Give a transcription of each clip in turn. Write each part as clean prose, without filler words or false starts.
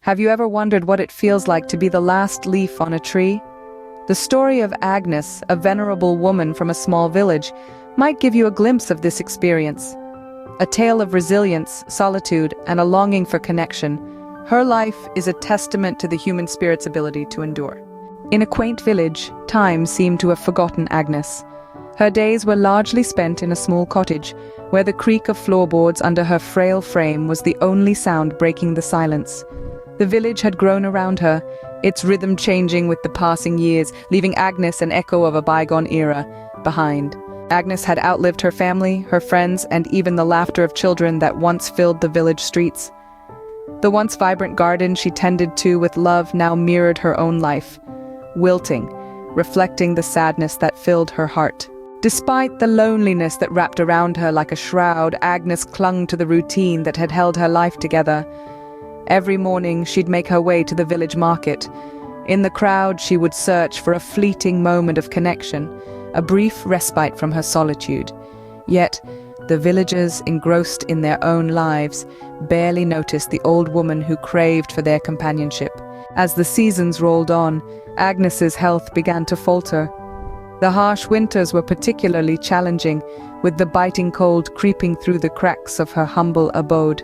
Have you ever wondered what it feels like to be the last leaf on a tree? The story of Agnes, a venerable woman from a small village, might give you a glimpse of this experience. A tale of resilience, solitude, and a longing for connection. Her life is a testament to the human spirit's ability to endure. In a quaint village, time seemed to have forgotten Agnes. Her days were largely spent in a small cottage, where the creak of floorboards under her frail frame was the only sound breaking the silence. The village had grown around her, its rhythm changing with the passing years, leaving Agnes an echo of a bygone era behind. Agnes had outlived her family, her friends, and even the laughter of children that once filled the village streets. The once vibrant garden she tended to with love now mirrored her own life, wilting, reflecting the sadness that filled her heart. Despite the loneliness that wrapped around her like a shroud, Agnes clung to the routine that had held her life together. Every morning she'd make her way to the village market. In the crowd she would search for a fleeting moment of connection, a brief respite from her solitude. Yet, the villagers, engrossed in their own lives, barely noticed the old woman who craved for their companionship. As the seasons rolled on, Agnes's health began to falter. The harsh winters were particularly challenging, with the biting cold creeping through the cracks of her humble abode.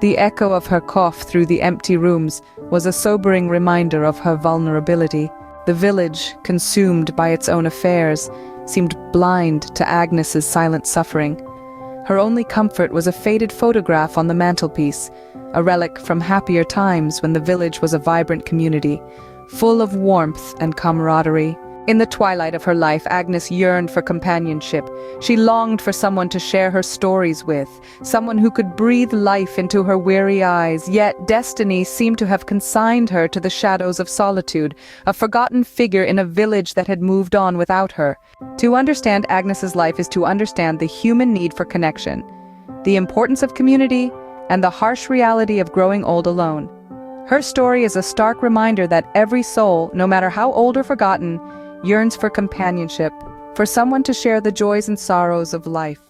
The echo of her cough through the empty rooms was a sobering reminder of her vulnerability. The village, consumed by its own affairs, seemed blind to Agnes's silent suffering. Her only comfort was a faded photograph on the mantelpiece, a relic from happier times when the village was a vibrant community, full of warmth and camaraderie. In the twilight of her life, Agnes yearned for companionship. She longed for someone to share her stories with, someone who could breathe life into her weary eyes. Yet destiny seemed to have consigned her to the shadows of solitude, a forgotten figure in a village that had moved on without her. To understand Agnes's life is to understand the human need for connection, the importance of community, and the harsh reality of growing old alone. Her story is a stark reminder that every soul, no matter how old or forgotten, yearns for companionship, for someone to share the joys and sorrows of life.